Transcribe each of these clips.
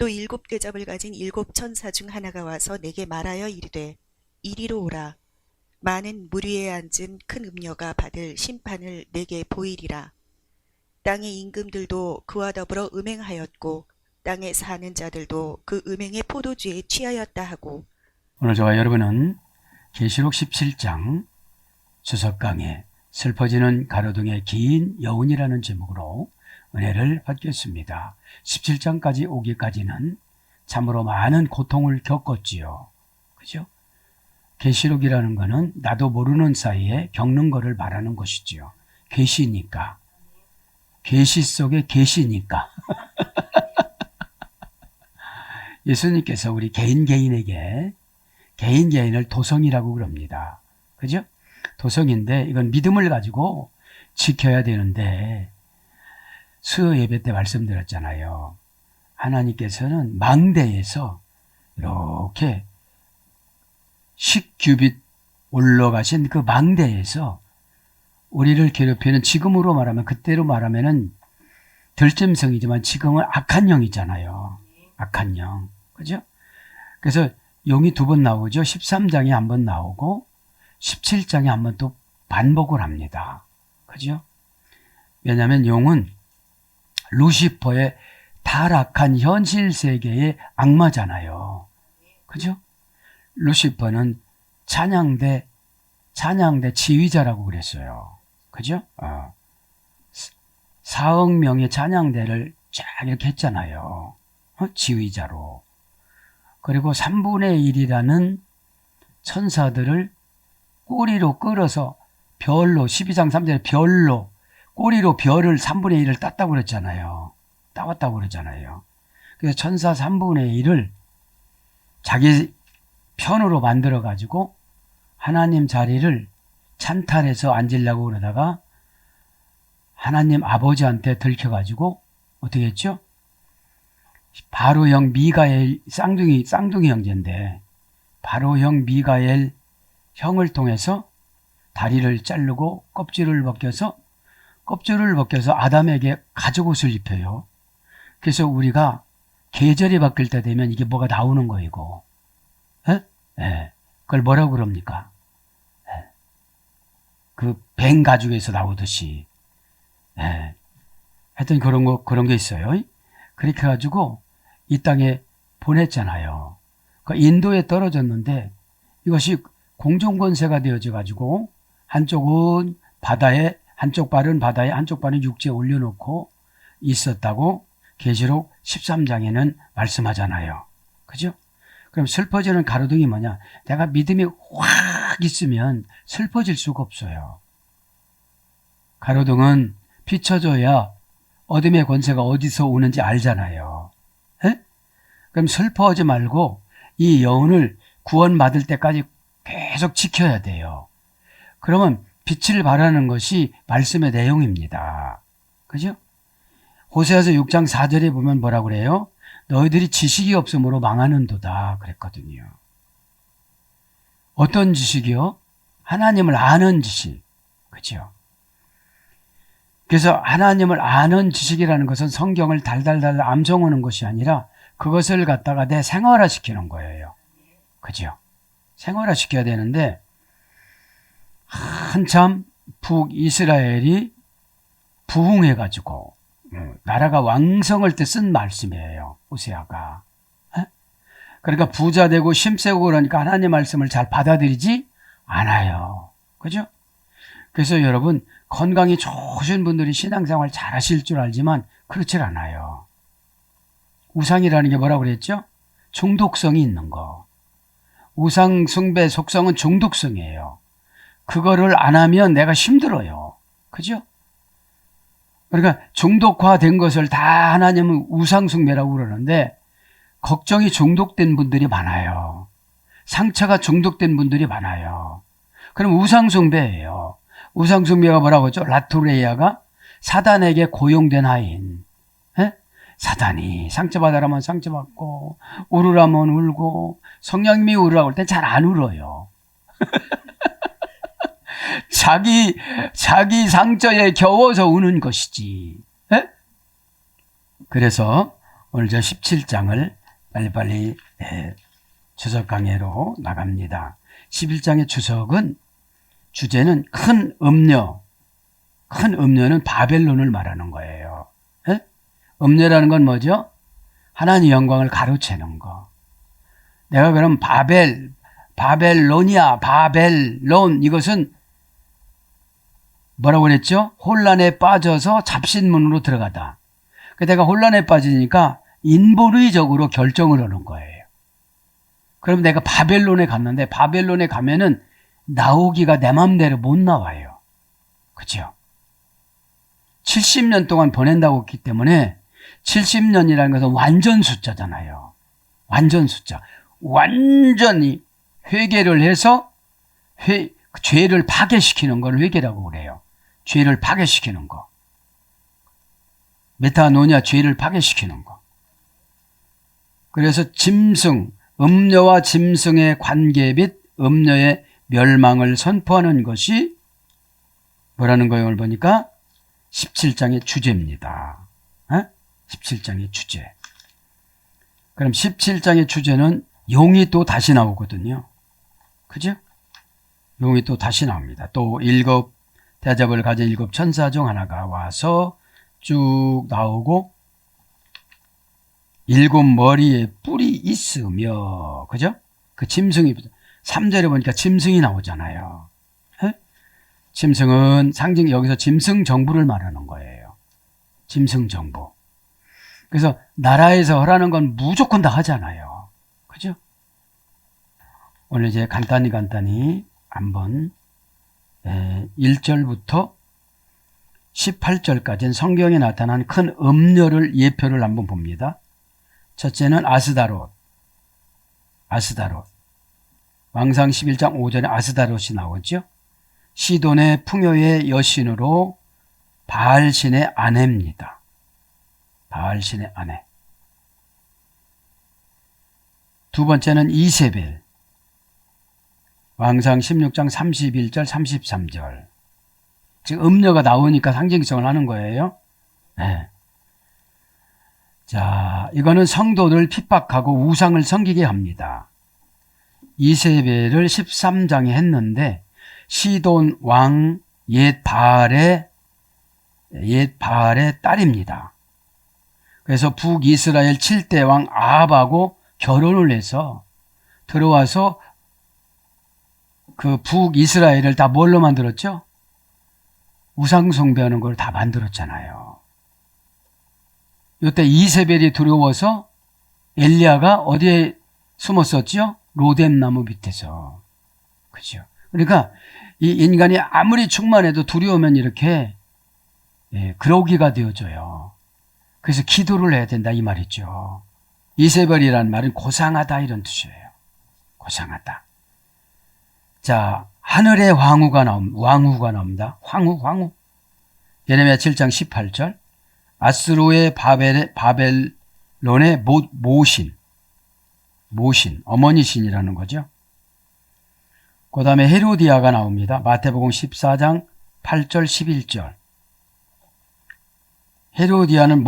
또 일곱 대접을 가진 일곱 천사 중 하나가 와서 내게 말하여 이르되 이리로 오라. 많은 물 위에 앉은 큰 음녀가 받을 심판을 내게 보이리라. 땅의 임금들도 그와 더불어 음행하였고 땅에 사는 자들도 그 음행의 포도주에 취하였다 하고. 오늘 저와 여러분은 계시록 17장 주석강의 슬퍼지는 가로등의 긴 여운이라는 제목으로 은혜를 받겠습니다. 17장까지 오기까지는 참으로 많은 고통을 겪었지요. 그죠? 계시록이라는 것은 나도 모르는 사이에 겪는 것을 말하는 것이지요. 계시니까. 계시 속에 계시니까. 예수님께서 우리 개인에게 개인을 도성이라고 그럽니다. 그죠? 도성인데 이건 믿음을 가지고 지켜야 되는데 수요 예배 때 말씀드렸잖아요. 하나님께서는 망대에서 이렇게 10규빗 올라가신 그 망대에서 우리를 괴롭히는, 지금으로 말하면, 그때로 말하면은 들짐승이지만 지금은 악한 영이잖아요. 악한 영. 그죠? 그래서 용이 두 번 나오죠. 13장에 한 번 나오고 17장에 한 번 또 반복을 합니다. 그죠? 왜냐하면 용은 루시퍼의 타락한 현실 세계의 악마잖아요. 그죠? 루시퍼는 찬양대 지휘자라고 그랬어요. 그죠? 4억 명의 찬양대를 쫙 이렇게 했잖아요. 지휘자로. 그리고 3분의 1이라는 천사들을 꼬리로 끌어서 별로, 12장 3절에 별로, 꼬리로 별을 3분의 1을 땄다고 그랬잖아요. 따왔다고 그랬잖아요. 그래서 천사 3분의 1을 자기 편으로 만들어가지고 하나님 자리를 찬탈해서 앉으려고 그러다가 하나님 아버지한테 들켜가지고 어떻게 했죠? 바로 형 미가엘, 쌍둥이 형제인데 바로 형 미가엘 형을 통해서 다리를 자르고 껍질을 벗겨서 아담에게 가죽옷을 입혀요. 그래서 우리가 계절이 바뀔 때 되면 이게 뭐가 나오는 거이고, 그걸 뭐라고 그럽니까? 그 뱅 가죽에서 나오듯이, 하여튼 그런 게 있어요. 그렇게 해가지고 이 땅에 보냈잖아요. 그러니까 인도에 떨어졌는데 이것이 공중권세가 되어져 가지고 한쪽은 바다에, 한쪽 발은 바다에, 한쪽 발은 육지에 올려놓고 있었다고 계시록 13장에는 말씀하잖아요. 그죠? 그럼 슬퍼지는 가로등이 뭐냐? 내가 믿음이 확 있으면 슬퍼질 수가 없어요. 가로등은 비춰줘야 어둠의 권세가 어디서 오는지 알잖아요. 그럼 슬퍼하지 말고 이 여운을 구원받을 때까지 계속 지켜야 돼요. 그러면 빛을 발하는 것이 말씀의 내용입니다. 그죠? 호세아서 6장 4절에 보면 뭐라고 그래요? 너희들이 지식이 없으므로 망하는도다 그랬거든요. 어떤 지식이요? 하나님을 아는 지식. 그죠? 그래서 하나님을 아는 지식이라는 것은 성경을 달달달 암송하는 것이 아니라 그것을 갖다가 내 생활화 시키는 거예요. 그죠? 생활화 시켜야 되는데 한참 북이스라엘이 부흥해가지고 나라가 왕성할 때 쓴 말씀이에요. 호세아가. 그러니까 부자 되고 힘세고 그러니까 하나님 말씀을 잘 받아들이지 않아요. 그죠? 그래서 여러분 건강이 좋으신 분들이 신앙생활 잘 하실 줄 알지만 그렇지 않아요. 우상이라는 게 뭐라고 그랬죠? 중독성이 있는 거. 우상 숭배 속성은 중독성이에요. 그거를 안 하면 내가 힘들어요. 그죠? 그러니까 중독화된 것을 다 하나님은 우상 숭배라고 그러는데 걱정이 중독된 분들이 많아요. 상처가 중독된 분들이 많아요. 그럼 우상 숭배예요. 우상 숭배가 뭐라고 하죠? 라투레이아가 사단에게 고용된 하인. 사단이 상처받으라면 상처받고 울으라면 울고 성령님이 울으라고 할 땐 잘 안 울어요. 자기 상처에 겨워서 우는 것이지. 그래서 오늘 저 17장을 빨리빨리 주석 강해로 나갑니다. 11장의 주석은 주제는 큰 음녀. 큰 음녀는 바벨론을 말하는 거예요. 예? 음녀라는 건 뭐죠? 하나님의 영광을 가로채는 거. 내가 그럼 바벨로니아, 바벨론 이것은 뭐라고 그랬죠? 혼란에 빠져서 잡신문으로 들어가다. 내가 혼란에 빠지니까 인본의적으로 결정을 하는 거예요. 그럼 내가 바벨론에 갔는데 바벨론에 가면은 나오기가 내 맘대로 못 나와요. 그죠? 70년 동안 보낸다고 했기 때문에 70년이라는 것은 완전 숫자잖아요. 완전 숫자. 완전히 회개를 해서 죄를 파괴시키는 걸 회개라고 그래요. 죄를 파괴시키는 거. 메타노냐, 죄를 파괴시키는 거. 그래서 짐승, 음녀와 짐승의 관계 및 음녀의 멸망을 선포하는 것이 뭐라는 거예요? 오늘 보니까 17장의 주제입니다. 17장의 주제. 그럼 17장의 주제는 용이 또 다시 나오거든요. 그죠? 용이 또 다시 나옵니다. 또 대접을 가진 7 천사 중 하나가 와서 쭉 나오고 7 머리에 뿔이 있으며, 그죠? 그 짐승이 3절에 보니까 짐승이 나오잖아요. 에? 짐승은 상징, 여기서 짐승 정부를 말하는 거예요. 짐승 정부. 그래서 나라에서 하라는 건 무조건 다 하잖아요. 그죠? 오늘 이제 간단히 한번 1절부터 18절까지는 성경에 나타난 큰 음녀를 예표를 한번 봅니다. 첫째는 아스다롯. 왕상 11장 5절에 아스다롯이 나오죠. 시돈의 풍요의 여신으로 바알신의 아내입니다. 바알신의 아내. 두 번째는 이세벨. 왕상 16장 31절 33절. 지금 음녀가 나오니까 상징성을 하는 거예요. 네. 자, 이거는 성도를 핍박하고 우상을 섬기게 합니다. 이세벨을 13장에 했는데 시돈 왕 옛 바알의 딸입니다. 그래서 북이스라엘 7대 왕 아합하고 결혼을 해서 들어와서 그 북이스라엘을 다 뭘로 만들었죠? 우상 숭배하는 걸 다 만들었잖아요. 이때 이세벨이 두려워서 엘리야가 어디에 숨었었죠? 로뎀나무 밑에서. 그죠? 그러니까 이 인간이 아무리 충만해도 두려우면 이렇게 그러기가 되어져요. 그래서 기도를 해야 된다 이 말이죠. 이세벨이라는 말은 고상하다 이런 뜻이에요. 고상하다. 자, 하늘의 왕후가 나옵니다. 황후. 예레미야 7장 18절. 아스루의 바벨론의 모신, 어머니 신이라는 거죠. 그 다음에 헤로디아가 나옵니다. 마태복음 14장 8절 11절. 헤로디아는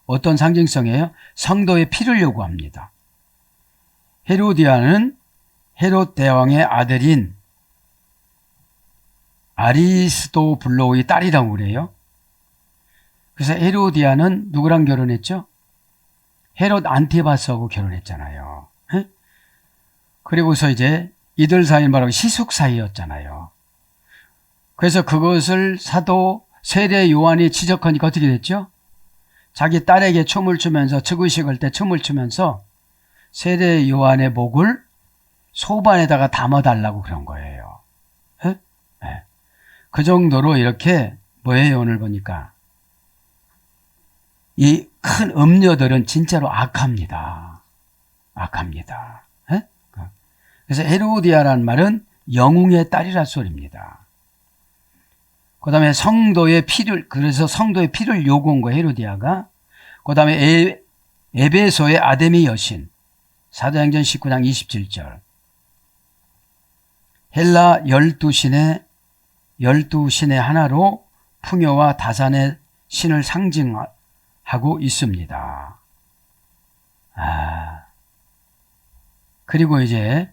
어떤 상징성이에요? 성도의 피를 요구합니다. 헤로디아는 헤롯 대왕의 아들인 아리스도블로의 딸이라고 그래요. 그래서 헤로디아는 누구랑 결혼했죠? 헤롯 안티바스하고 결혼했잖아요. 에? 그리고서 이제 이들 사이 말하고 시숙 사이였잖아요. 그래서 그것을 사도 세례 요한이 지적하니까 어떻게 됐죠? 자기 딸에게 춤을 추면서 즉위식할 때 춤을 추면서 세례 요한의 목을 소반에다가 담아달라고 그런 거예요. 에? 네. 그 정도로 이렇게 뭐예요? 오늘 보니까 이 큰 음녀들은 진짜로 악합니다. 에? 그래서 헤로디아라는 말은 영웅의 딸이라 소리입니다. 그 다음에 그래서 성도의 피를 요구한 거예요, 헤로디아가. 그 다음에 에베소의 아데미 여신, 사도행전 19장 27절. 헬라 12신의 하나로 풍요와 다산의 신을 상징하고 있습니다. 그리고 이제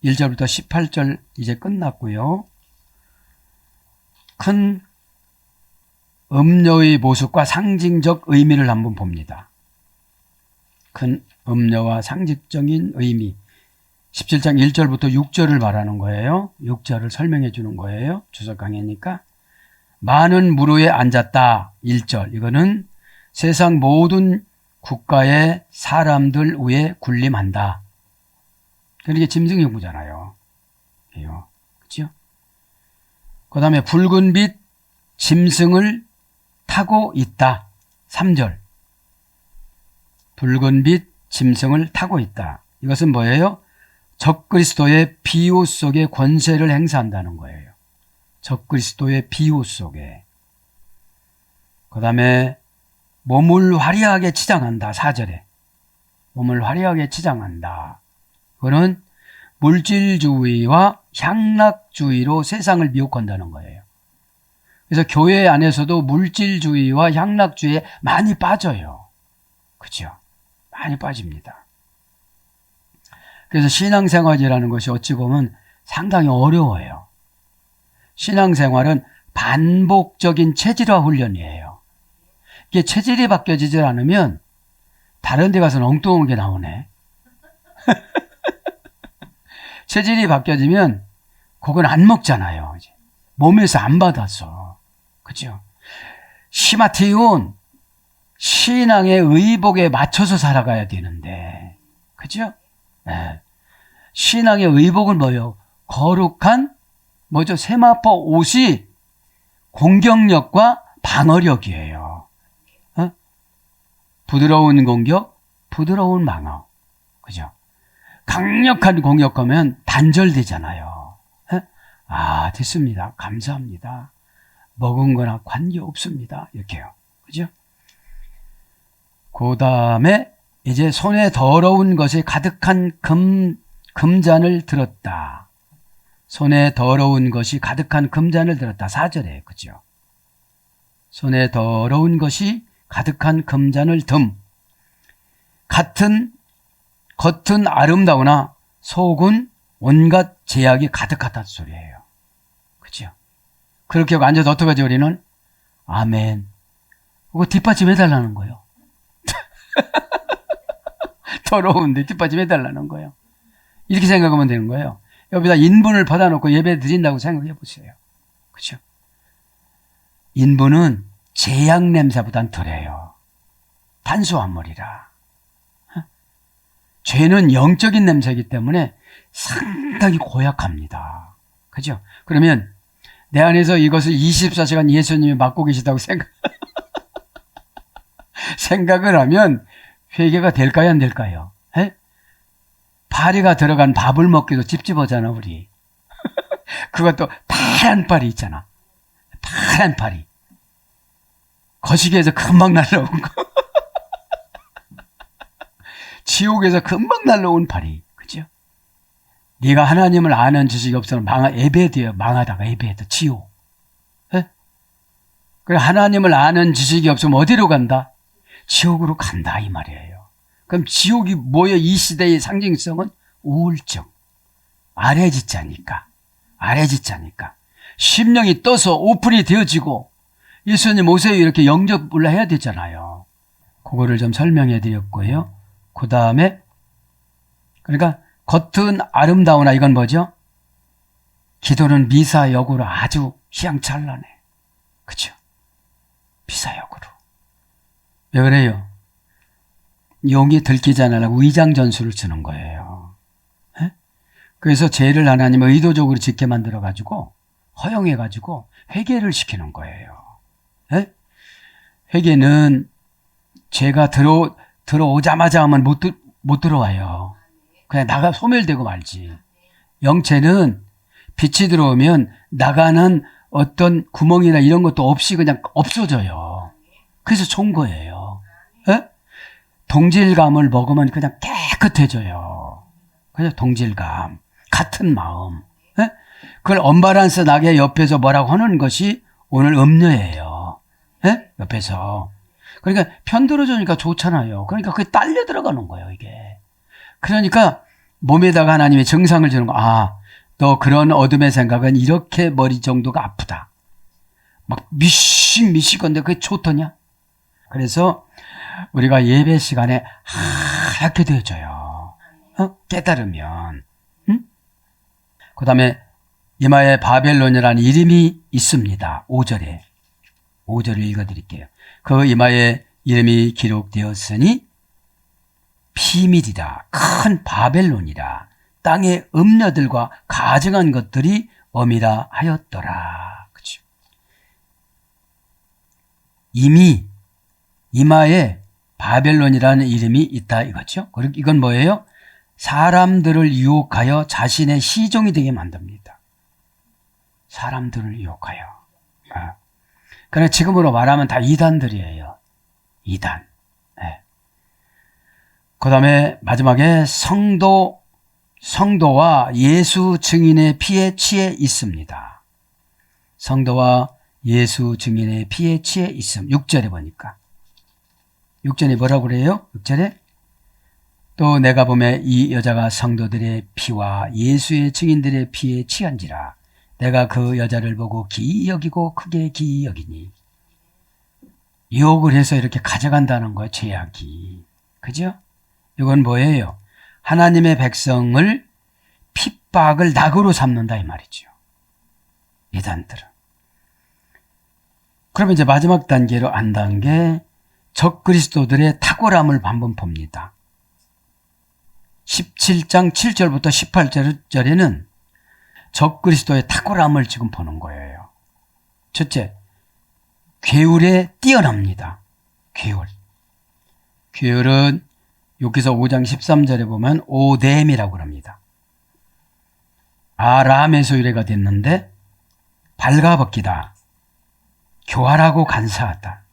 1절부터 18절 이제 끝났고요. 큰 음료의 모습과 상징적 의미를 한번 봅니다. 큰 음료와 상징적인 의미. 17장 1절부터 6절을 말하는 거예요. 6절을 설명해 주는 거예요. 주석 강의니까. 많은 물 위에 앉았다. 1절. 이거는 세상 모든 국가의 사람들 위에 군림한다. 그게 짐승형부잖아요. 그렇죠? 그 다음에 붉은 빛 짐승을 타고 있다. 3절. 붉은 빛 짐승을 타고 있다. 이것은 뭐예요? 적그리스도의 비호 속에 권세를 행사한다는 거예요. 적그리스도의 비호 속에. 그 다음에 몸을 화려하게 치장한다. 4절에. 몸을 화려하게 치장한다. 그거는 물질주의와 향락주의로 세상을 미혹한다는 거예요. 그래서 교회 안에서도 물질주의와 향락주의에 많이 빠져요. 그죠? 많이 빠집니다. 그래서 신앙생활이라는 것이 어찌 보면 상당히 어려워요. 신앙생활은 반복적인 체질화 훈련이에요. 이게 체질이 바뀌어지질 않으면 다른 데 가서는 엉뚱한 게 나오네. 체질이 바뀌어지면 그건 안 먹잖아요. 몸에서 안 받았어. 그죠? 시마티온, 신앙의 의복에 맞춰서 살아가야 되는데, 그죠? 네. 신앙의 의복은 뭐예요? 거룩한, 뭐죠? 세마포 옷이 공격력과 방어력이에요. 부드러운 공격, 부드러운 방어. 그죠? 강력한 공격하면 단절되잖아요. 됐습니다. 감사합니다. 먹은 거나 관계없습니다. 이렇게요. 그죠? 그 다음에 이제 손에 더러운 것이 가득한 금잔을 들었다. 손에 더러운 것이 가득한 금잔을 들었다. 4절에. 그죠? 손에 더러운 것이 가득한 금잔을 겉은 아름다우나 속은 온갖 제약이 가득하다는 소리예요. 그죠? 그렇게 하고 앉아서 어떻게 하죠, 우리는? 아멘. 그거 뒷받침 해달라는 거예요. 더러운데 뒷받침 해달라는 거예요. 이렇게 생각하면 되는 거예요. 여기다 인분을 받아놓고 예배 드린다고 생각해 보세요. 그죠? 인분은 제약 냄새보단 덜해요. 탄수화물이라. 죄는 영적인 냄새이기 때문에 상당히 고약합니다. 그죠? 그러면 내 안에서 이것을 24시간 예수님이 맡고 계시다고 생각을 하면 회개가 될까요, 안 될까요? 에? 파리가 들어간 밥을 먹기도 찝찝하잖아, 우리. 그것도 파란 파리 있잖아. 파란 파리. 거시기에서 금방 날라온 거. 지옥에서 금방 날라온 파리. 그죠? 네가 하나님을 아는 지식이 없으면 에베드예요. 망하다가 에베드, 지옥. 에? 그래, 하나님을 아는 지식이 없으면 어디로 간다? 지옥으로 간다, 이 말이에요. 그럼 지옥이 뭐예요? 이 시대의 상징성은 우울증. 아래지자니까. 심령이 떠서 오픈이 되어지고 예수님 오세요 이렇게 영접을 해야 되잖아요. 그거를 좀 설명해 드렸고요. 그 다음에 그러니까 겉은 아름다우나 이건 뭐죠? 기도는 미사역으로 아주 휘황찬란해. 그렇죠? 미사역으로. 왜 그래요? 용이 들키지 않으려고 위장 전술을 쓰는 거예요. 에? 그래서 죄를 하나님 의도적으로 짓게 만들어가지고 허용해가지고 회개를 시키는 거예요. 에? 회개는 죄가 들어오자마자 하면 못 들어와요. 그냥 소멸되고 말지. 영체는 빛이 들어오면 나가는 어떤 구멍이나 이런 것도 없이 그냥 없어져요. 그래서 좋은 거예요. 에? 동질감을 먹으면 그냥 깨끗해져요. 그래서 동질감, 같은 마음. 에? 그걸 언밸런스 나게 옆에서 뭐라고 하는 것이 오늘 음료예요. 에? 옆에서. 그러니까 편 들어주니까 좋잖아요. 그러니까 그게 딸려 들어가는 거예요, 이게. 그러니까 몸에다가 하나님의 정상을 주는 거. 아, 너 그런 어둠의 생각은 이렇게 머리 정도가 아프다. 막 미식 건데 그게 좋더냐? 그래서 우리가 예배 시간에 하얗게 되어져요. 깨달으면. 응? 그 다음에 이마에 바벨론이라는 이름이 있습니다. 5절에. 5절을 읽어드릴게요. 그 이마에 이름이 기록되었으니 비밀이라 큰 바벨론이라 땅의 음녀들과 가증한 것들이 엄이라 하였더라. 그렇죠? 이미 이마에 바벨론이라는 이름이 있다 이거죠. 그리고 이건 뭐예요? 사람들을 유혹하여 자신의 시종이 되게 만듭니다. 사람들을 유혹하여. 그러나 지금으로 말하면 다 이단들이에요. 이단. 네. 그 다음에 마지막에 성도와 예수 증인의 피에 취해 있습니다. 성도와 예수 증인의 피에 취해 있음. 6절에 보니까. 6절에 뭐라고 그래요? 6절에 또 내가 보매 이 여자가 성도들의 피와 예수의 증인들의 피에 취한지라 내가 그 여자를 보고 기이 여기고 크게 기이 여기니. 유혹을 해서 이렇게 가져간다는 거예요. 죄악이. 그죠? 이건 뭐예요? 하나님의 백성을 핍박을 낙으로 삼는다 이 말이죠. 이단들은. 그러면 이제 마지막 단계로 안 단계 적그리스도들의 탁월함을 한번 봅니다. 17장 7절부터 18절에는 적그리스도의 탁월함을 지금 보는 거예요. 첫째, 괴울에 뛰어납니다. 괴울은 여기서 5장 13절에 보면 오뎀이라고 합니다. 아람의 소유래가 됐는데 발가벗기다. 교활하고 간사하다.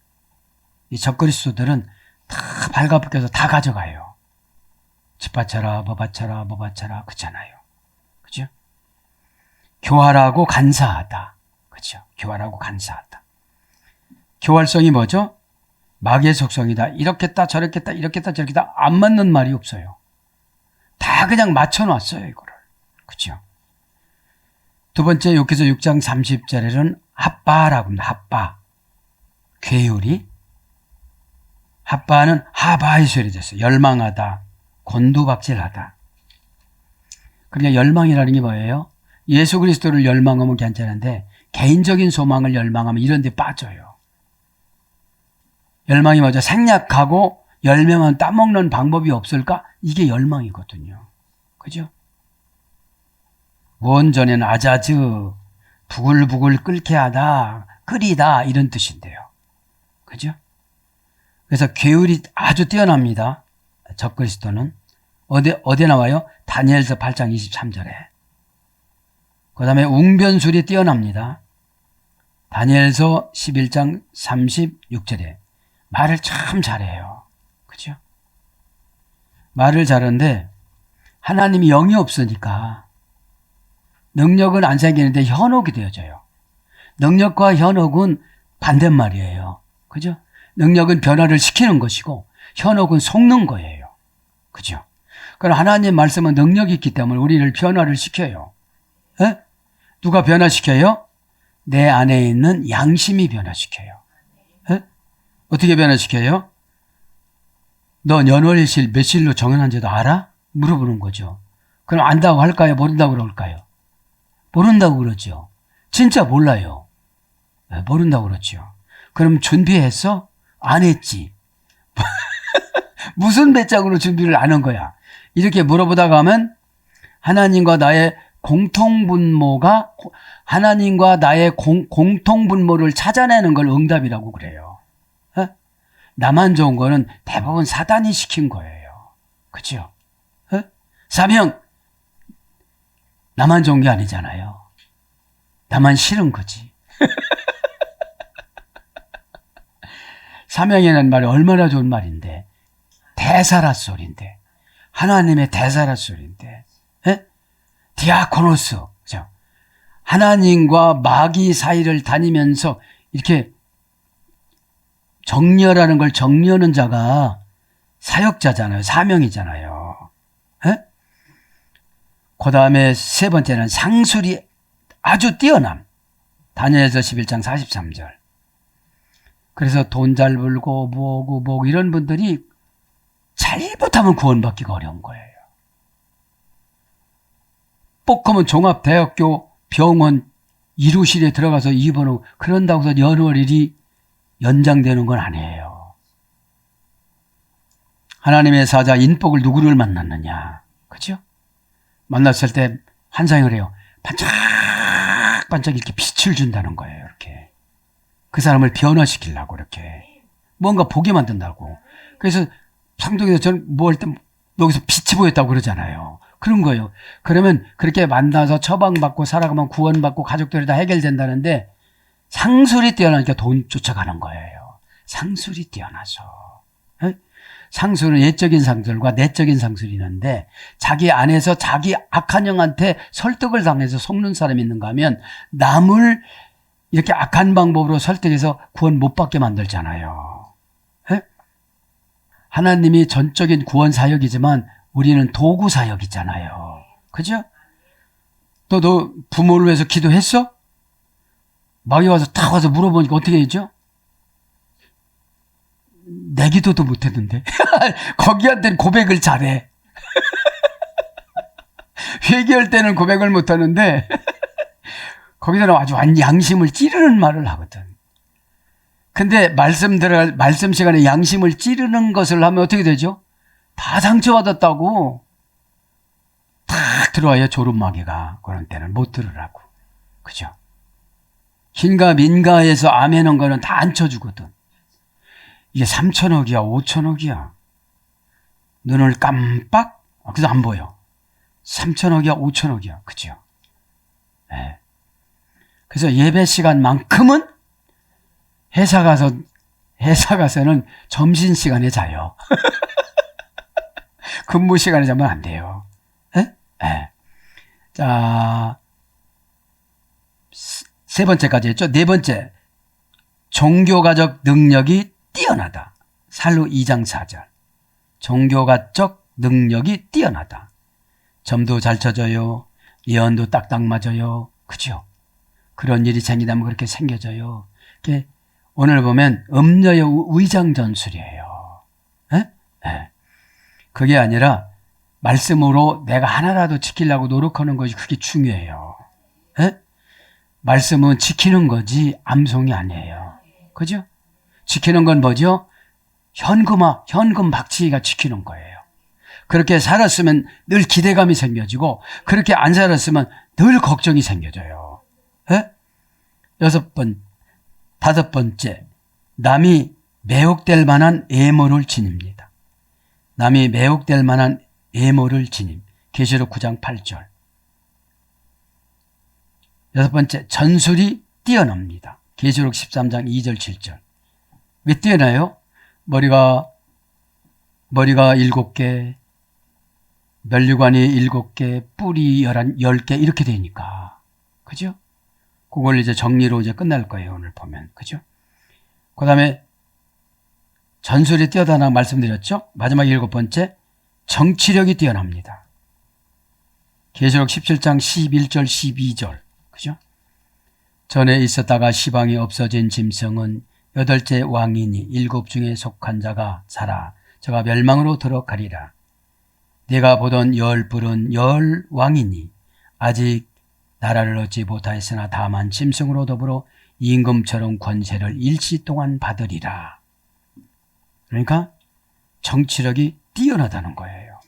이 적그리스도들은 다 발가벗겨서 다 가져가요. 집 바쳐라, 뭐 바쳐라, 그렇잖아요. 그죠? 교활하고 간사하다. 그죠? 교활하고 간사하다. 교활성이 뭐죠? 마귀의 속성이다. 이렇겠다, 저렇겠다, 이렇겠다, 저렇겠다. 안 맞는 말이 없어요. 다 그냥 맞춰놨어요, 이거를. 그죠? 두 번째, 여기서 6장 30절에는 핫바라고 합니다. 핫바. 괴율이. 핫바는 하바의 소리 됐어요. 열망하다. 곤두박질하다. 그러니까 열망이라는 게 뭐예요? 예수 그리스도를 열망하면 괜찮은데 개인적인 소망을 열망하면 이런 데 빠져요. 열망이 뭐죠? 생략하고 열명은 따먹는 방법이 없을까? 이게 열망이거든요. 그죠? 원전에는 아자즈, 부글부글 끓게 하다, 끓이다 이런 뜻인데요. 그죠? 그래서 괴율이 아주 뛰어납니다. 적그리스도는. 어디 나와요? 다니엘서 8장 23절에. 그 다음에 웅변술이 뛰어납니다. 다니엘서 11장 36절에. 말을 참 잘해요. 그죠? 말을 잘하는데 하나님이 영이 없으니까 능력은 안 생기는데 현혹이 되어져요. 능력과 현혹은 반대말이에요. 그죠? 능력은 변화를 시키는 것이고 현혹은 속는 거예요. 그죠? 그럼 하나님 말씀은 능력이 있기 때문에 우리를 변화를 시켜요. 에? 누가 변화시켜요? 내 안에 있는 양심이 변화시켜요. 에? 어떻게 변화시켜요? 너 연월일 며칠로 정해놨는지도 알아? 물어보는 거죠. 그럼 안다고 할까요? 모른다고 그럴까요? 모른다고 그러죠. 진짜 몰라요. 모른다고 그러죠. 그럼 준비했어? 안 했지. 무슨 배짱으로 준비를 안 한 거야? 이렇게 물어보다가 하면 하나님과 나의 공통분모가 하나님과 나의 공통분모를 찾아내는 걸 응답이라고 그래요. 어? 나만 좋은 거는 대부분 사단이 시킨 거예요. 그렇죠? 어? 사명 나만 좋은 게 아니잖아요. 나만 싫은 거지. 사명이라는 말이 얼마나 좋은 말인데 대사라 소리인데 하나님의 대사라 소리인데 디아코노스 그죠? 하나님과 마귀 사이를 다니면서 이렇게 정려라는 걸 정려는 자가 사역자잖아요. 사명이잖아요. 예? 그 다음에 세 번째는 상술이 아주 뛰어남. 다니엘서 11장 43절. 그래서 돈 잘 벌고 뭐고 이런 분들이 잘못하면 구원받기가 어려운 거예요. 뽑으면 종합대학교 병원 이루실에 들어가서 입원하고 그런다고 해서 연월일이 연장되는 건 아니에요. 하나님의 사자 인복을 누구를 만났느냐. 그죠? 만났을 때 환상을 해요. 반짝반짝 이렇게 빛을 준다는 거예요. 이렇게. 그 사람을 변화시키려고 이렇게. 뭔가 보게 만든다고. 그래서 상동에서 저는 뭐 할 때 여기서 빛이 보였다고 그러잖아요. 그런 거예요. 그러면 그렇게 만나서 처방받고 살아가면 구원받고 가족들이 다 해결된다는데 상술이 뛰어나니까 돈 쫓아가는 거예요. 상술이 뛰어나서. 에? 상술은 예적인 상술과 내적인 상술이 있는데 자기 안에서 자기 악한 영한테 설득을 당해서 속는 사람이 있는가 하면 남을 이렇게 악한 방법으로 설득해서 구원 못 받게 만들잖아요. 에? 하나님이 전적인 구원 사역이지만 우리는 도구 사역이잖아요. 그죠? 너 부모를 위해서 기도했어? 막이 와서 딱 와서 물어보니까 어떻게 했죠? 내 기도도 못했는데. 거기한테는 고백을 잘해. 회개할 때는 고백을 못하는데 거기서는 아주 양심을 찌르는 말을 하거든. 근데 말씀 시간에 양심을 찌르는 것을 하면 어떻게 되죠? 다 상처받았다고 탁 들어와요. 졸음마개가. 그런 때는 못 들으라고. 그죠? 흰가 민가에서 아멘한 거는 다 안 쳐주거든. 이게 3천억이야 5천억이야. 눈을 깜빡 그래서 안 보여. 3천억이야 5천억이야. 그죠? 네. 그래서 예배 시간만큼은 회사 가서는 점심시간에 자요. 근무 시간에 자면 안 돼요. 네? 네. 자, 세 번째까지 했죠. 네 번째, 종교가적 능력이 뛰어나다. 살로 2장 4절. 종교가적 능력이 뛰어나다. 점도 잘 쳐져요. 예언도 딱딱 맞아요. 그죠? 그런 일이 생기다면 그렇게 생겨져요. 오늘 보면 음녀의 위장 전술이에요. 에? 에. 그게 아니라 말씀으로 내가 하나라도 지키려고 노력하는 것이 그게 중요해요. 에? 말씀은 지키는 거지 암송이 아니에요. 그죠? 지키는 건 뭐죠? 현금 박치기가 지키는 거예요. 그렇게 살았으면 늘 기대감이 생겨지고 그렇게 안 살았으면 늘 걱정이 생겨져요. 에? 다섯 번째, 남이 매혹될 만한 애모를 지닙니다. 남이 매혹될 만한 애모를 지님. 계시록 9장 8절. 여섯 번째, 전술이 뛰어납니다. 계시록 13장 2절 7절. 왜 뛰어나요? 머리가 7개, 면류관이 7개, 뿔이 10개 이렇게 되니까. 그죠? 그걸 이제 정리로 이제 끝날 거예요. 오늘 보면. 그죠? 그 다음에 전술이 뛰어나다고 말씀드렸죠? 마지막 7번째, 정치력이 뛰어납니다. 계시록 17장 11절 12절. 그죠? 전에 있었다가 시방이 없어진 짐승은 8째 왕이니 7 중에 속한 자가 살아 저가 멸망으로 들어가리라. 네가 보던 10뿔은 10왕이니 아직 나라를 얻지 못하였으나 다만 짐승으로 더불어 임금처럼 권세를 일시 동안 받으리라. 그러니까 정치력이 뛰어나다는 거예요.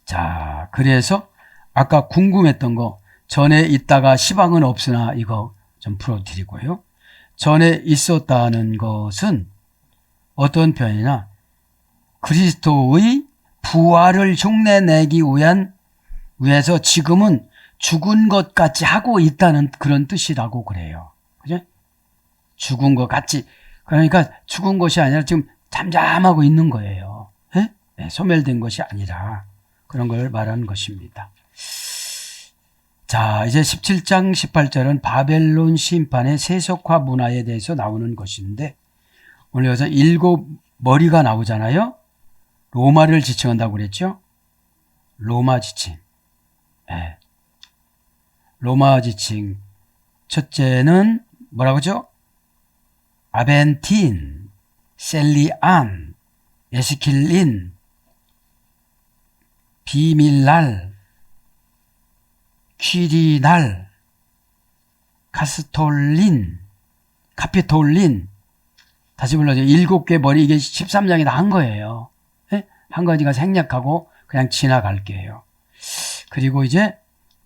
자, 그래서 아까 궁금했던 거 전에 있다가 시방은 없으나 이거 좀 풀어드리고요. 전에 있었다는 것은 어떤 표현이나 그리스도의 부활을 흉내내기 위해서 지금은 죽은 것 같이 하고 있다는 그런 뜻이라고 그래요. 그죠? 죽은 것 같이. 그러니까 죽은 것이 아니라 지금 잠잠하고 있는 거예요. 네? 네, 소멸된 것이 아니라 그런 걸 말하는 것입니다. 자, 이제 17장 18절은 바벨론 심판의 세속화 문화에 대해서 나오는 것인데, 오늘 여기서 7머리가 나오잖아요. 로마를 지칭한다고 그랬죠. 로마 지칭. 네. 로마 지칭. 첫째는 뭐라고 하죠? 아벤틴, 셀리안, 에스킬린, 비밀날, 퀴리날, 카스톨린, 카피톨린. 다시 불러줘. 7개 머리, 이게 13장에 다 한 거예요. 네? 한 거니까 생략하고 그냥 지나갈게요. 그리고 이제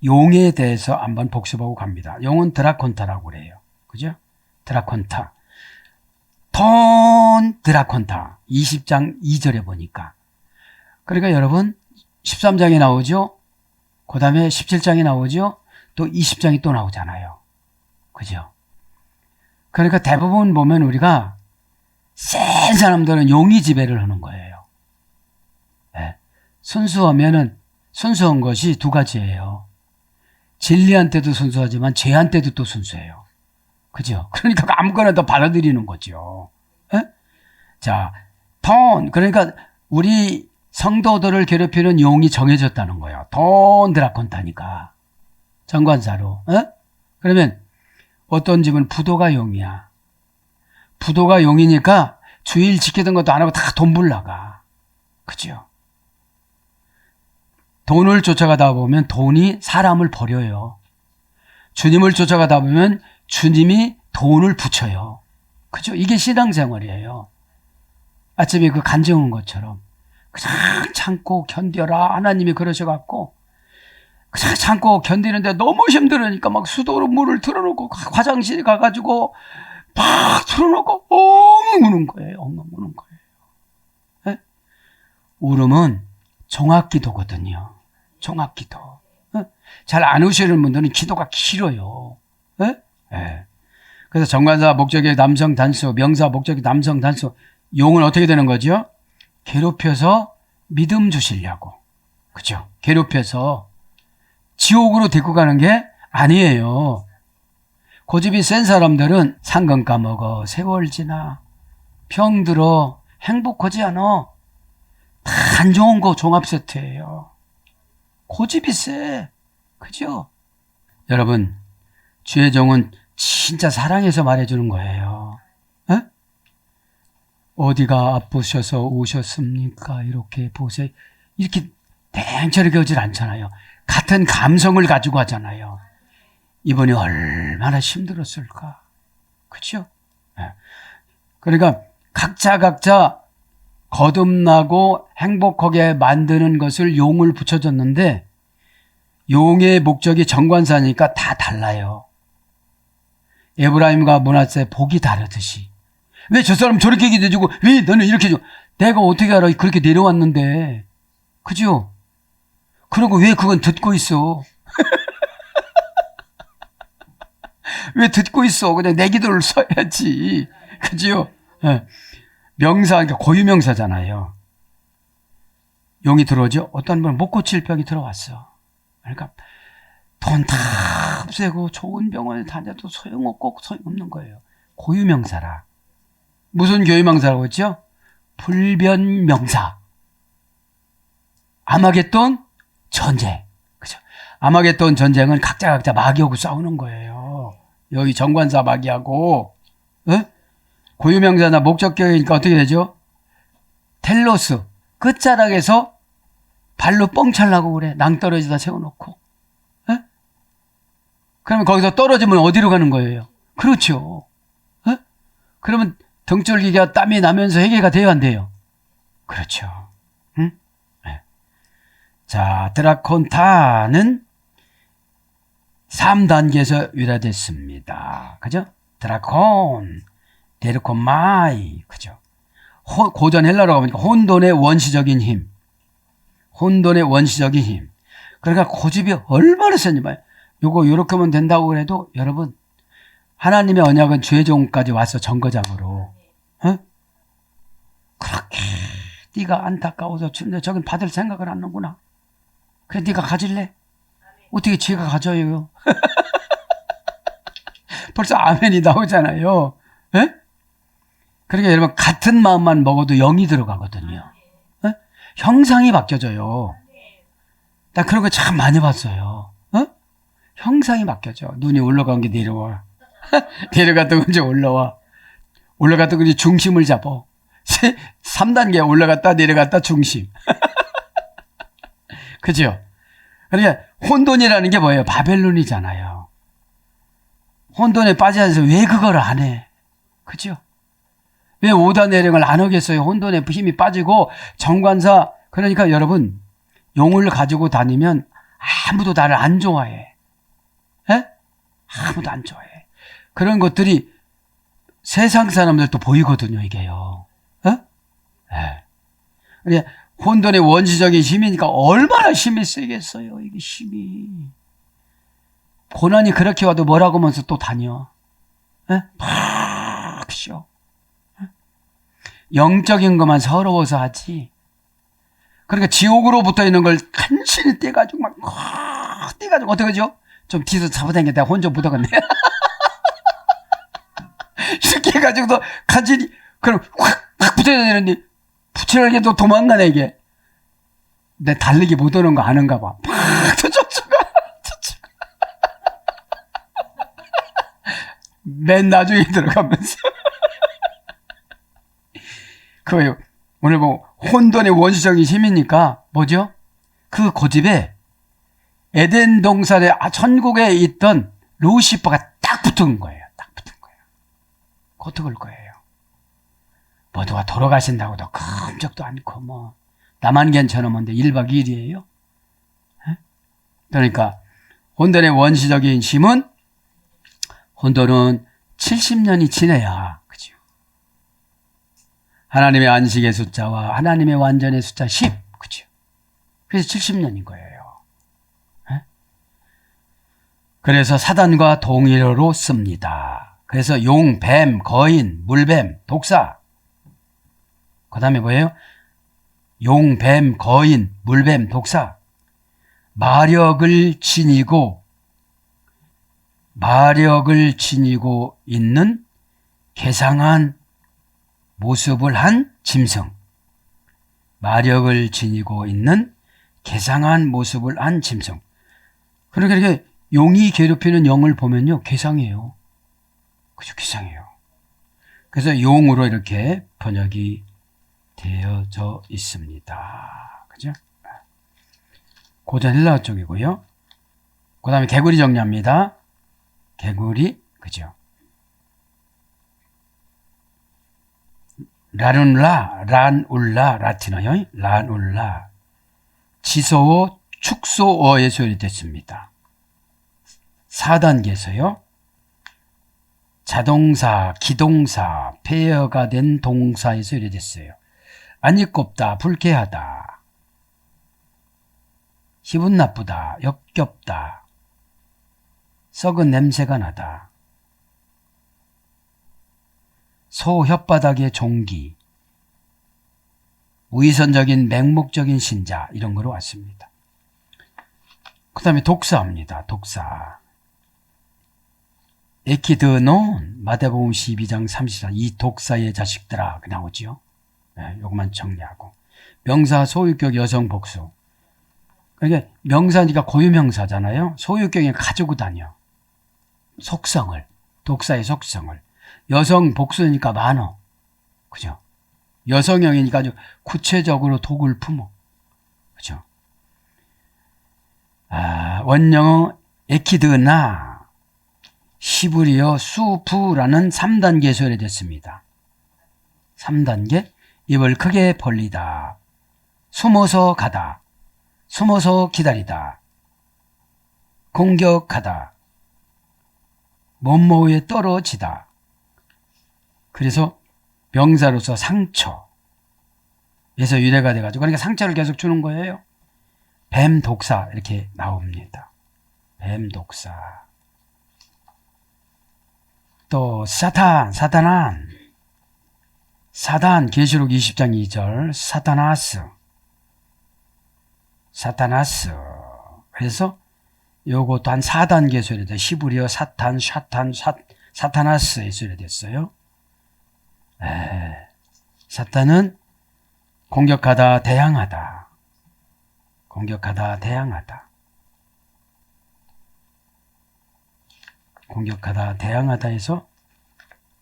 용에 대해서 한번 복습하고 갑니다. 용은 드라콘타라고 그래요. 그죠? 드라콘타. 돈 드라콘타. 20장 2절에 보니까. 그러니까 여러분 13장에 나오죠. 그 다음에 17장에 나오죠. 또 20장이 또 나오잖아요. 그죠? 그러니까 대부분 보면 우리가 센 사람들은 용이 지배를 하는 거예요. 네. 순수한 것이 두 가지예요. 진리한테도 순수하지만 죄한테도 또 순수해요. 그죠? 그러니까 아무거나 더 받아들이는 거죠. 네? 자, 그러니까 우리 성도들을 괴롭히는 용이 정해졌다는 거예요. 돈 드라콘타니까. 정관사로. 네? 그러면 어떤 집은 부도가 용이야. 부도가 용이니까 주일 지키던 것도 안 하고 다 돈 불나가. 그죠? 돈을 쫓아가다 보면 돈이 사람을 버려요. 주님을 쫓아가다 보면 주님이 돈을 붙여요. 그죠? 이게 신앙생활이에요. 아침에 그 간증한 것처럼 그냥 참고 견뎌라. 하나님이 그러셔갖고 그냥 참고 견디는데 너무 힘들으니까 막 수도로 물을 틀어놓고 화장실에 가가지고 막 틀어놓고 엉엉 우는 거예요. 엉엉 우는 거예요. 네? 울음은 종합기도거든요. 종합기도. 네? 잘 안 우시는 분들은 기도가 길어요. 네? 네. 그래서 정관사 목적의 남성 단수, 명사 목적의 남성 단수, 용은 어떻게 되는 거죠? 괴롭혀서 믿음 주시려고. 그죠? 괴롭혀서 지옥으로 데리고 가는 게 아니에요. 고집이 센 사람들은 상금 까먹어, 세월 지나, 병들어, 행복하지 않아. 다 안 좋은 거 종합 세트예요. 고집이 세. 그죠? 여러분, 주의 종은 진짜 사랑해서 말해주는 거예요. 에? 어디가 아프셔서 오셨습니까? 이렇게 보세요. 이렇게 땡처리게 하질 않잖아요. 같은 감성을 가지고 하잖아요. 이번에 얼마나 힘들었을까. 그렇죠? 네. 그러니까 각자 거듭나고 행복하게 만드는 것을 용을 붙여줬는데 용의 목적이 정관사니까 다 달라요. 에브라임과 므낫세 복이 다르듯이. 왜 저 사람 저렇게 기대주고 왜 너는 이렇게 줘? 내가 어떻게 알아? 그렇게 내려왔는데. 그죠? 그러고 왜 그건 듣고 있어? 왜 듣고 있어? 그냥 내 기도를 써야지. 그죠? 네. 명사, 그러니까 고유명사잖아요. 용이 들어오죠? 어떤 분은 못 고칠 병이 들어왔어. 그러니까 돈 다 없애고 좋은 병원에 다녀도 소용없고 소용없는 거예요. 고유명사라. 무슨 고유명사라고 했죠? 불변명사. 아마겟돈 전쟁. 그죠? 아마겟돈 전쟁은 각자 마귀하고 싸우는 거예요. 여기 정관사 마귀하고, 어? 고유명사나 목적격이니까 어떻게 되죠? 텔로스. 끝자락에서 발로 뻥 찰라고 그래. 낭떠러지다 세워놓고. 어? 그러면 거기서 떨어지면 어디로 가는 거예요? 그렇죠. 어? 그러면 등줄기가 땀이 나면서 해결가 돼야 안 돼요? 그렇죠. 응? 네. 자, 드라콘타는 3단계에서 유래됐습니다. 그죠? 드라콘, 데르콘마이, 그죠? 고전 헬라어로 보니까 혼돈의 원시적인 힘. 혼돈의 원시적인 힘. 그러니까 고집이 얼마나 세냐 봐요. 요거 요렇게 하면 된다고 그래도 여러분 하나님의 언약은 죄종까지 와서 정거장으로. 어? 그렇게 네가 안타까워서 주는데 저긴 받을 생각을 안 하는구나. 그래 네가 가질래? 어떻게 지가 가져요? 벌써 아멘이 나오잖아요. 예? 그러니까 여러분 같은 마음만 먹어도 영이 들어가거든요. 예? 형상이 바뀌어져요. 나 그런 거 참 많이 봤어요. 어? 형상이 바뀌어져. 눈이 올라간 게 내려와. 내려갔던 건 이제 올라와. 올라갔던 건 이제 중심을 잡아. 3단계 올라갔다 내려갔다 중심. 그죠? 그러니까 혼돈이라는 게 뭐예요? 바벨론이잖아요. 혼돈에 빠져서 왜 그걸 안 해? 그죠? 왜 5단 내령을 안 하겠어요? 혼돈에 힘이 빠지고 정관사, 그러니까 여러분 용을 가지고 다니면 아무도 나를 안 좋아해. 에? 아무도 안 좋아해. 그런 것들이 세상 사람들도 보이거든요, 이게요. 어? 예. 그러니까 혼돈의 원시적인 힘이니까 얼마나 힘이 세겠어요, 이게 힘이. 고난이 그렇게 와도 뭐라고 하면서 또 다녀. 에? 팍 쉬어. 영적인 것만 서러워서 하지. 그러니까 지옥으로 붙어 있는 걸 간신히 떼가지고 떼가지고 어떻게 하죠? 좀 뒤에서 잡아당겨 내가 혼자 묻어갔네. 이렇게 해가지고도 간신히 그럼 확 붙어야 되는데 붙여야게도 도망가네 이게. 내 달리기 못 오는 거 아는가 봐. 팍 저쪽가 맨 나중에 들어가면서 그거요. 오늘 뭐 혼돈의 원시적인 힘이니까 뭐죠? 그 고집에 에덴 동산에 천국에 있던 루시퍼가 딱 붙은 거예요. 딱 붙은 거예요. 어떡할 거예요? 모두가 돌아가신다고도 끔찍도 않고 뭐 나만 괜찮으면 돼. 1박 2일이에요. 그러니까 혼돈의 원시적인 힘은 혼돈은 70년이 지내야 그죠? 하나님의 안식의 숫자와 하나님의 완전의 숫자 10 그죠? 그래서 70년인 거예요. 그래서 사단과 동일어로 씁니다. 그래서 용, 뱀, 거인, 물뱀, 독사. 그 다음에 뭐예요? 용, 뱀, 거인, 물뱀, 독사. 마력을 지니고 있는 괴상한 모습을 한 짐승. 마력을 지니고 있는 괴상한 모습을 한 짐승. 그러니까 이렇게 용이 괴롭히는 영을 보면요, 괴상해요. 그죠, 괴상해요. 그래서 용으로 이렇게 번역이 되어져 있습니다. 그죠? 고전 헬라어 쪽이고요. 그 다음에 개구리 정리합니다. 개구리, 그죠? 란울라, 라틴어요. 란울라. 지소어, 축소어에 소리됐습니다. 4단계에서요. 자동사, 기동사, 폐어가 된 동사에 소리됐어요. 안입곱다, 불쾌하다, 기분 나쁘다, 역겹다, 썩은 냄새가 나다, 소 혓바닥의 종기, 위선적인 맹목적인 신자 이런 거로 왔습니다. 그 다음에 독사입니다. 독사. 에키드논 마태복음 12장 34 이 독사의 자식들아 그 나오죠. 네, 요것만 정리하고 명사 소유격 여성 복수. 그러니까 명사니까 고유명사잖아요. 소유격에 가지고 다녀. 속성을 독사의 속성을 여성 복수니까 많어. 그죠? 여성형이니까 아주 구체적으로 독을 품어. 그죠? 원영어 에키드나 히브리어 수프라는 3단계 소리됐습니다. 3단계 입을 크게 벌리다, 숨어서 가다, 숨어서 기다리다, 공격하다, 몸모에 떨어지다. 그래서 명사로서 상처에서 유래가 돼가지고 그러니까 상처를 계속 주는 거예요. 뱀 독사 이렇게 나옵니다. 뱀 독사. 또 사탄 계시록 20장 2절 사타나스. 그래서 요것도 한 4단계 소리돼. 히브리어 사탄, 샤탄, 사타나스의 소리됐어요. 사탄은 공격하다, 대항하다. 공격하다, 대항하다. 공격하다, 대항하다 해서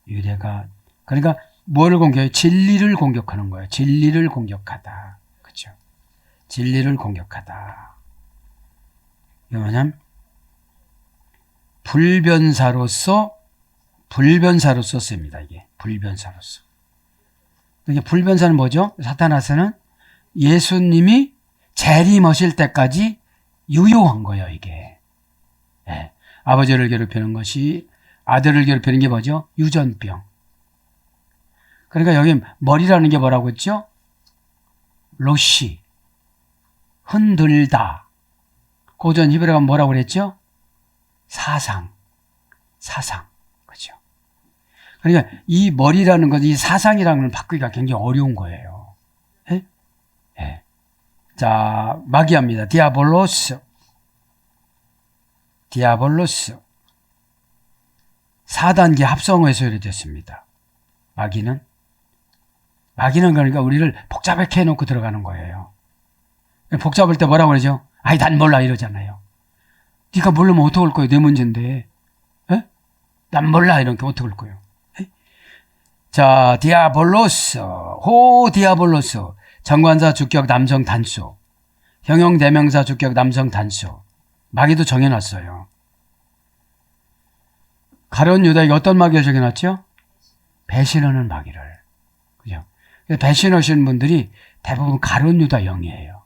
유래가, 그러니까 뭐를 공격해요? 진리를 공격하는 거예요. 진리를 공격하다. 그죠? 진리를 공격하다. 이거 뭐냐면, 불변사로서 씁니다. 이게 불변사로서. 이게 불변사는 뭐죠? 사타나스는 예수님이 재림하실 때까지 유효한 거예요. 이게. 예. 아버지를 괴롭히는 것이, 아들을 괴롭히는 게 뭐죠? 유전병. 그러니까 여기 머리라는 게 뭐라고 했죠? 로시, 흔들다. 고전 히브리어가 뭐라고 그랬죠? 사상. 그죠? 그러니까 이 머리라는 것, 이 사상이라는 걸 바꾸기가 굉장히 어려운 거예요. 예? 예. 자, 마귀합니다. 디아볼로스. 4단계 합성어에서 유래됐습니다. 마귀는 그러니까 우리를 복잡하게 해놓고 들어가는 거예요. 복잡할 때 뭐라고 그러죠? 아이, 난 몰라 이러잖아요. 네가 모르면 어떡할 거예요? 내 문제인데. 에? 난 몰라 이렇게 어떡할 거예요? 에? 자, 디아볼로스, 디아볼로스. 정관사 주격 남성 단수. 형용 대명사 주격 남성 단수. 마귀도 정해놨어요. 가룟 유다에게 어떤 마귀를 정해놨죠? 배신하는 마귀를. 그죠? 배신하시는 분들이 대부분 가룟 유다 영이에요.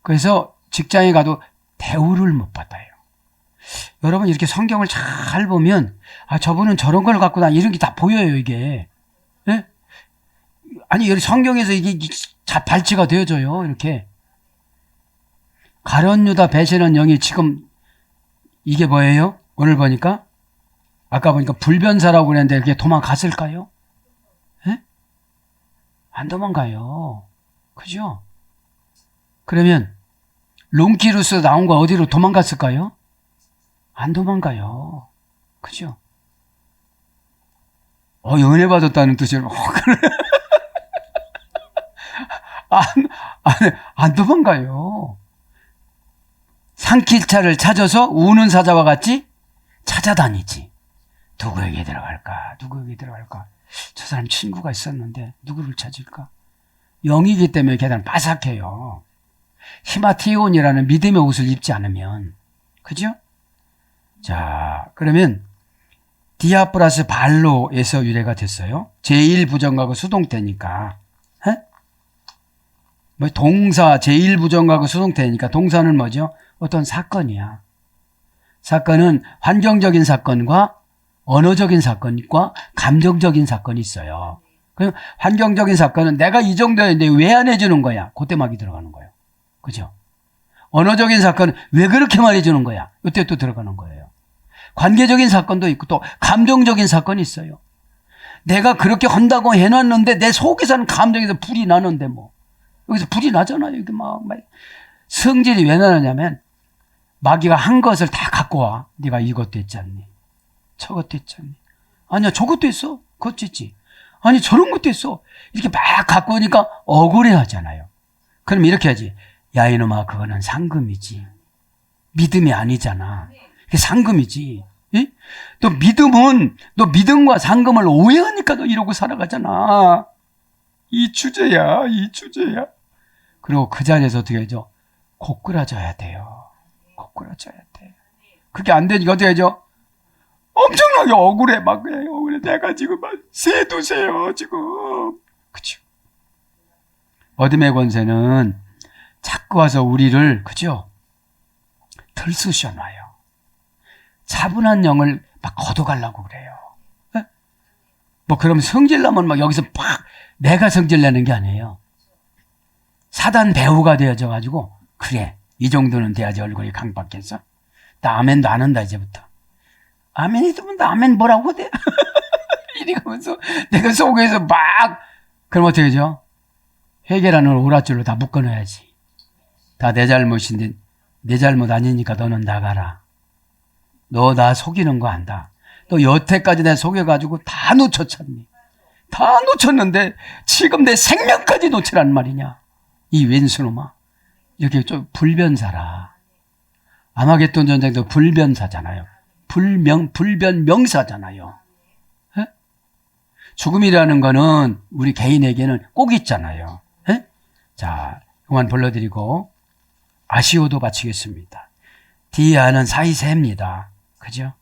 그래서 직장에 가도 대우를 못 받아요. 여러분 이렇게 성경을 잘 보면 저분은 저런 걸 갖고 다 이런 게 다 보여요. 이게. 네? 아니 여기 성경에서 이게 발치가 되어져요. 이렇게. 가룟 유다 배신한 영이 지금 이게 뭐예요? 오늘 보니까 아까 보니까 불변사라고 그랬는데 그게 도망갔을까요? 네? 안 도망가요. 그죠? 그러면 롱키루스 나온 거 어디로 도망갔을까요? 안 도망가요. 그죠? 은혜 받았다는 뜻으로. 안 도망가요. 산길차를 찾아서 우는 사자와 같이 찾아다니지. 누구에게 들어갈까? 저 사람 친구가 있었는데 누구를 찾을까? 영이기 때문에 계단 바삭해요. 히마티온이라는 믿음의 옷을 입지 않으면. 그죠? 자, 그러면 디아 플러스 발로에서 유래가 됐어요. 제1부정과거 수동태니까. 뭐 동사 제1부정과거 수동태니까 동사는 뭐죠? 어떤 사건이야. 사건은 환경적인 사건과 언어적인 사건과 감정적인 사건이 있어요. 그럼 환경적인 사건은 내가 이 정도였는데 왜 안 해주는 거야? 그때 막이 들어가는 거예요. 그죠? 언어적인 사건은 왜 그렇게 말해주는 거야? 이때 또 들어가는 거예요. 관계적인 사건도 있고 또 감정적인 사건이 있어요. 내가 그렇게 한다고 해놨는데 내 속에서는 감정에서 불이 나는데 뭐. 여기서 불이 나잖아요. 이게 막. 성질이 왜 나느냐면 마귀가 한 것을 다 갖고 와. 네가 이것도 했잖니. 저것도 했잖니. 아니야, 저것도 했어. 그것도 했지. 아니, 저런 것도 했어. 이렇게 막 갖고 오니까 억울해 하잖아요. 그럼 이렇게 하지. 야, 이놈아, 그거는 상금이지. 믿음이 아니잖아. 그게 상금이지. 예? 또 믿음과 상금을 오해하니까 너 이러고 살아가잖아. 이 주제야. 그리고 그 자리에서 어떻게 하죠? 고꾸라져야 돼요. 고꾸라져야 돼. 그게 안 되니까 어떻게 하죠? 엄청나게 억울해. 막 그냥 억울해. 내가 지금 막 새도새요 지금. 그죠? 어둠의 권세는 자꾸 와서 우리를, 그죠? 들쑤셔놔요. 차분한 영을 막 걷어가려고 그래요. 네? 뭐 그럼 성질나면 막 여기서 팍 내가 성질내는 게 아니에요. 사단 배우가 되어져가지고 그래, 이 정도는 돼야지 얼굴이 강박해서. 나 아멘도 안 한다 이제부터. 아멘이 들으면 나 아멘 뭐라고 돼? 이리 가면서 내가 속에서 막. 그럼 어떻게 하죠? 회개라는 오랏줄로 다 묶어놔야지. 다 내 잘못인데 내 잘못 아니니까 너는 나가라. 너 나 속이는 거 안다. 너 여태까지 내 속여가지고 다 놓쳤잖니. 다 놓쳤는데 지금 내 생명까지 놓치란 말이냐. 이 왼수놈아. 이렇게 좀 불변사라. 아마겟돈 전쟁도 불변사잖아요. 불변명사잖아요. 에? 죽음이라는 거는 우리 개인에게는 꼭 있잖아요. 에? 자, 그만 불러드리고 아시오도 바치겠습니다. 디아는 사이세입니다. 그죠?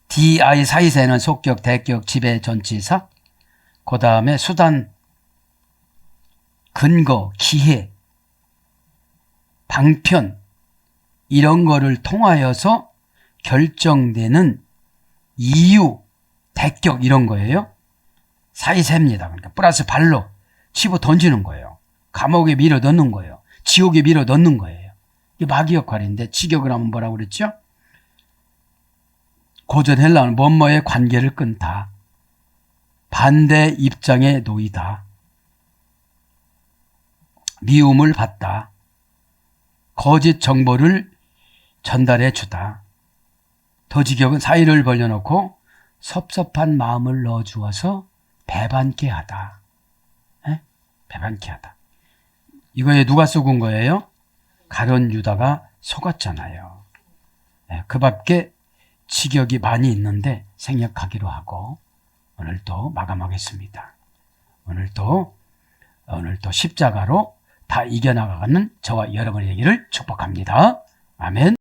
디아의 사이세는 속격, 대격, 지배, 전치사, 그 다음에 수단, 근거, 기회, 방편, 이런 거를 통하여서 결정되는 이유, 대격 이런 거예요. 사이세입니다. 그러니까 플러스 발로 치고 던지는 거예요. 감옥에 밀어 넣는 거예요. 지옥에 밀어 넣는 거예요. 이게 마귀 역할인데 직역을 하면 뭐라고 그랬죠? 고전 헬라어는 뭐뭐의 관계를 끊다. 반대 입장에 놓이다. 미움을 받다. 거짓 정보를 전달해 주다. 더직역은 사이를 벌려놓고 섭섭한 마음을 넣어주어서 배반케 하다. 에? 배반케 하다. 이거에 누가 속은 거예요? 가룟 유다가 속았잖아요. 그 밖에 직역이 많이 있는데 생략하기로 하고 오늘도 마감하겠습니다. 오늘도 십자가로 다 이겨나가는 저와 여러분의 얘기를 축복합니다. 아멘.